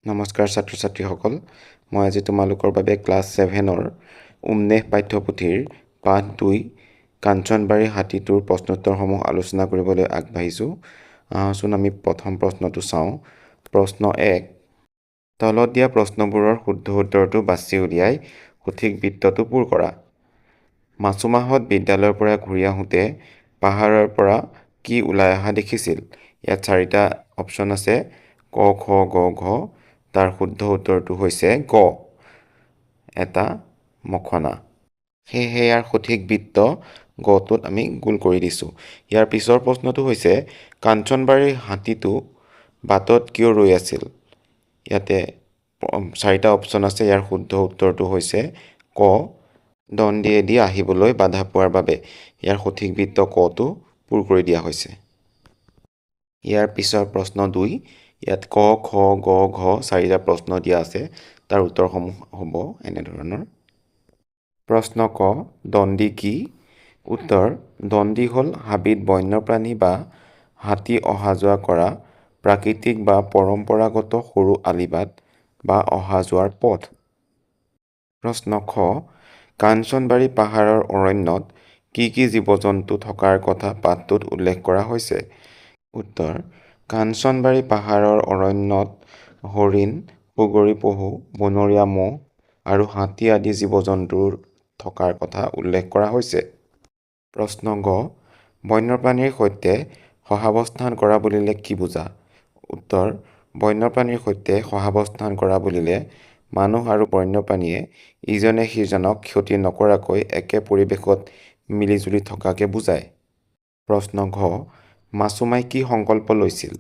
নমস্কাৰ ছাত্ৰ ছাত্ৰীসকল, মই আজি তোমালোকৰ বাবে ক্লাছ 7ৰ উন্মেষ পাঠ্যপুথিৰ পাঠ 2 কাঞ্চনবাৰী হাতীটোৰ প্ৰশ্নোত্তৰসমূহ আলোচনা কৰিবলৈ আগবাঢ়িছোঁ। আহোচোন আমি প্ৰথম প্ৰশ্নটো চাওঁ। প্ৰশ্ন 1, তলত দিয়া প্ৰশ্নবোৰৰ শুদ্ধ উত্তৰটো বাছি উলিয়াই সঠিক বৃত্তটো পূৰ কৰা। মাছুমাহত বিদ্যালয়ৰ পৰা ঘূৰি আহোঁতে পাহাৰৰ পৰা কি ওলাই অহা দেখিছিল? ইয়াত 4টা অপশ্যন আছে, ক, খ, গ, ঘ। তাৰ শুদ্ধ উত্তৰটো হৈছে গ, এটা মখনা। সেয়েহে ইয়াৰ সঠিক বৃত্ত গটোত আমি গোল কৰি দিছোঁ। ইয়াৰ পিছৰ প্ৰশ্নটো হৈছে, কাঞ্চনবাৰীৰ হাতীটো বাটত কিয় ৰৈ আছিল? ইয়াতে 4টা অপশ্যন আছে। ইয়াৰ শুদ্ধ উত্তৰটো হৈছে ক, দণ্ডিয়েদি আহিবলৈ বাধা পোৱাৰ বাবে। ইয়াৰ সঠিক বৃত্ত কটো পূৰ কৰি দিয়া হৈছে। ইয়াৰ পিছৰ প্ৰশ্ন 2, ইয়াত ক, খ, গ, ঘ 4টা প্ৰশ্ন দিয়া আছে। তাৰ উত্তৰসমূহ হ'ব এনেধৰণৰ। প্ৰশ্ন ক, দণ্ডি কি? উত্তৰ, দণ্ডি হ'ল হাবিত বন্যপ্ৰাণী বা হাতী অহা যোৱা কৰা প্ৰাকৃতিক বা পৰম্পৰাগত সৰু আলিবাট বা অহা যোৱাৰ পথ। প্ৰশ্ন খ, কাঞ্চনবাৰী পাহাৰৰ অৰণ্যত কি কি জীৱ-জন্তু থকাৰ কথা পাঠটোত উল্লেখ কৰা হৈছে? উত্তৰ, কাঞ্চনবাৰী পাহাৰৰ অৰণ্যত হৰিণ, সুগৰি পহু, বনৰীয়া মহ আৰু হাতী আদি জীৱ-জন্তুৰ থকাৰ কথা উল্লেখ কৰা হৈছে। প্ৰশ্ন গ, বন্যপ্ৰাণীৰ সৈতে সহাৱস্থান কৰা বুলিলে কি বুজা? উত্তৰ, বন্যপ্ৰাণীৰ সৈতে সহাৱস্থান কৰা বুলিলে মানুহ আৰু বন্যপ্ৰাণীয়ে ইজনে সিজনক ক্ষতি নকৰাকৈ একে পৰিৱেশত মিলিজুলি থকাকে বুজায়। প্ৰশ্ন ঘ, মাছুমাই কি সংকল্প লৈছিল?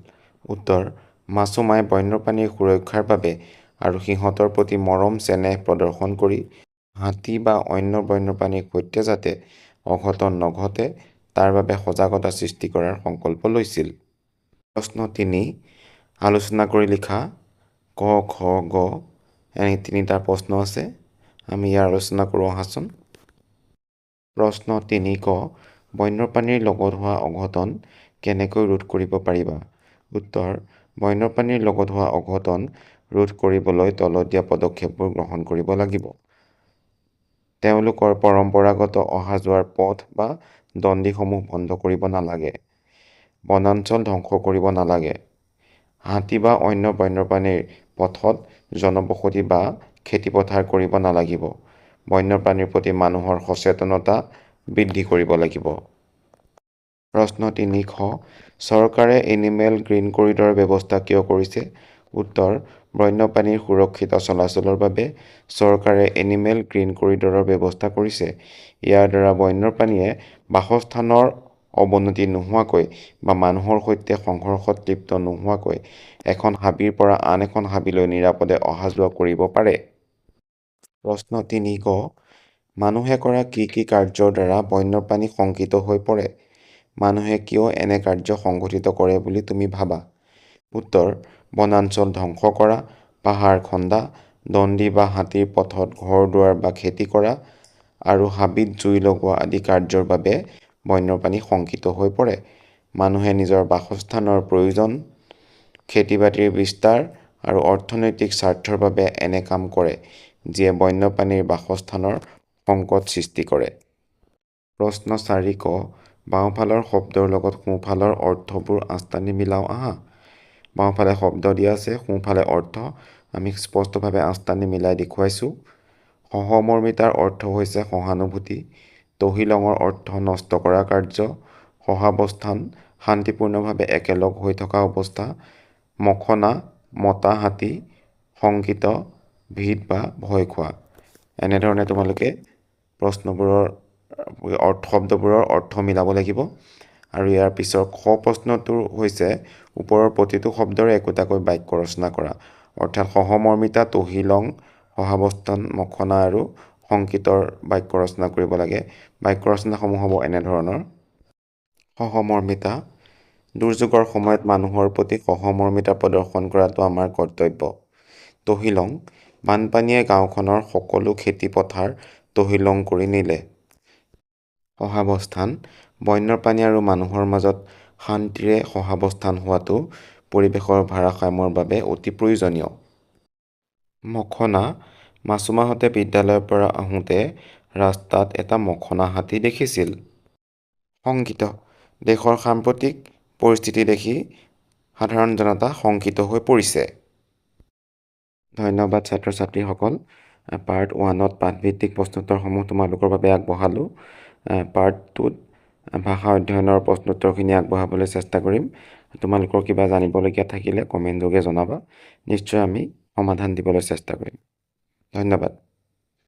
উত্তৰ, মাছুমাই বন্যপ্ৰাণীৰ সুৰক্ষাৰ বাবে আৰু সিহঁতৰ প্ৰতি মৰম চেনেহ প্ৰদৰ্শন কৰি হাতী বা অন্য বন্যপ্ৰাণীৰ সৈতে যাতে অঘটন নঘটে তাৰ বাবে সজাগতা সৃষ্টি কৰাৰ সংকল্প লৈছিল। প্ৰশ্ন 3, আলোচনা কৰি লিখা। ক, খ, গ এনে 3টা প্ৰশ্ন আছে। আমি ইয়াৰ আলোচনা কৰোঁ আহাচোন। প্ৰশ্ন 3 ক, বন্যপ্ৰাণীৰ লগত হোৱা অঘটন কেনেকৈ ৰোধ কৰিব পাৰিবা? উত্তৰ, বন্যপ্ৰাণীৰ লগত হোৱা অঘটন ৰোধ কৰিবলৈ তলত দিয়া পদক্ষেপবোৰ গ্ৰহণ কৰিব লাগিব। তেওঁলোকৰ পৰম্পৰাগত অহা যোৱাৰ পথ বা দণ্ডিসমূহ বন্ধ কৰিব নালাগে। বনাঞ্চল ধ্বংস কৰিব নালাগে। হাতী বা অন্য বন্যপ্ৰাণীৰ পথত জনবসতি বা খেতিপথাৰ কৰিব নালাগিব। বন্যপ্ৰাণীৰ প্ৰতি মানুহৰ সচেতনতা বৃদ্ধি কৰিব লাগিব। প্ৰশ্ন 3 খ, চৰকাৰে এনিমেল গ্ৰীণ কৰিডৰৰ ব্যৱস্থা কিয় কৰিছে? উত্তৰ, বন্যপ্ৰাণীৰ সুৰক্ষিত চলাচলৰ বাবে চৰকাৰে এনিমেল গ্ৰীণ কৰিডৰৰ ব্যৱস্থা কৰিছে। ইয়াৰ দ্বাৰা বন্যপ্ৰাণীয়ে বাসস্থানৰ অৱনতি নোহোৱাকৈ বা মানুহৰ সৈতে সংঘৰ্ষত লিপ্ত নোহোৱাকৈ এখন হাবিৰ পৰা আন এখন হাবিলৈ নিৰাপদে অহা যোৱা কৰিব পাৰে। প্ৰশ্ন 3 গ, মানুহে কৰা কি কি কাৰ্যৰ দ্বাৰা বন্যপ্ৰাণী শংকিত হৈ পৰে? মানুহে কিয় এনে কাৰ্য সংঘটিত কৰে বুলি তুমি ভাবা? উত্তৰ, বনাঞ্চল ধ্বংস কৰা, পাহাৰ খন্দা, দণ্ডি বা হাতীৰ পথত ঘৰ-দুৱাৰ বা খেতি কৰা আৰু হাবিত জুই লগোৱা আদি কাৰ্যৰ বাবে বন্যপ্ৰাণী শংকিত হৈ পৰে। মানুহে নিজৰ বাসস্থানৰ প্ৰয়োজন, খেতি-বাতিৰ বিস্তাৰ আৰু অৰ্থনৈতিক স্বাৰ্থৰ বাবে এনে কাম কৰে, যিয়ে বন্যপ্ৰাণীৰ বাসস্থানৰ সংকট সৃষ্টি কৰে। প্ৰশ্ন 4 ক, বাওঁফালৰ শব্দৰ লগত সোঁফালৰ অৰ্থবোৰ আঁচ-টানি মিলাওঁ আহা। বাওঁফালে শব্দ দিয়া আছে, সোঁফালে অৰ্থ আমি স্পষ্টভাৱে আঁচ-টানি মিলাই দেখুৱাইছোঁ। সহমৰ্মিতাৰ অৰ্থ হৈছে সহানুভূতি। তহিলঙৰ অৰ্থ নষ্ট কৰা কাৰ্য। সহাৱস্থান শান্তিপূৰ্ণভাৱে একেলগ হৈ থকা অৱস্থা। মখনা মতা হাতী, শংকিত ভীত বা ভয় খোৱা। এনেধৰণে তোমালোকে প্ৰশ্নবোৰৰ শব্দবোৰৰ অৰ্থ মিলাব লাগিব। আৰু ইয়াৰ পিছৰ খ প্ৰশ্নটো হৈছে, ওপৰৰ প্ৰতিটো শব্দৰে একোটাকৈ বাক্য ৰচনা কৰা। অৰ্থাৎ সহমৰ্মিতা, তহিলং, সহাৱস্থান, মখনা আৰু শংকিতৰ বাক্য ৰচনা কৰিব লাগে। বাক্য ৰচনাসমূহ হ'ব এনেধৰণৰ। সহমৰ্মিতা, দুৰ্যোগৰ সময়ত মানুহৰ প্ৰতি সহমৰ্মিতা প্ৰদৰ্শন কৰাটো আমাৰ কৰ্তব্য। তহিলং, বানপানীয়ে গাঁওখনৰ সকলো খেতি পথাৰ তহিলং কৰি নিলে। সহাৱস্থান, বন্যপ্ৰাণী আৰু মানুহৰ মাজত শান্তিৰে সহাৱস্থান হোৱাটো পৰিৱেশৰ ভাৰসাম্যৰ বাবে অতি প্ৰয়োজনীয়। মখনা। মাছুমাহঁতে বিদ্যালয়ৰ পৰা আহোঁতে ৰাস্তাত এটা মখনা হাতী দেখিছিল। শংকিত। দেশৰ সাম্প্ৰতিক পৰিস্থিতি দেখি সাধাৰণ জনতা শংকিত হৈ পৰিছে। ধন্যবাদ ছাত্ৰ ছাত্ৰীসকল। পাৰ্ট 1ত পাঠভিত্তিক প্ৰশ্নোত্তৰসমূহ তোমালোকৰ বাবে আগবঢ়ালোঁ। পাৰ্ট 2ত ভাষা অধ্যয়নৰ প্ৰশ্নোত্তৰখিনি আগবঢ়াবলৈ চেষ্টা কৰিম। তোমালোকৰ কিবা জানিবলগীয়া থাকিলে কমেণ্ট যোগে জনাবা। নিশ্চয় আমি সমাধান দিবলৈ চেষ্টা কৰিম। ধন্যবাদ।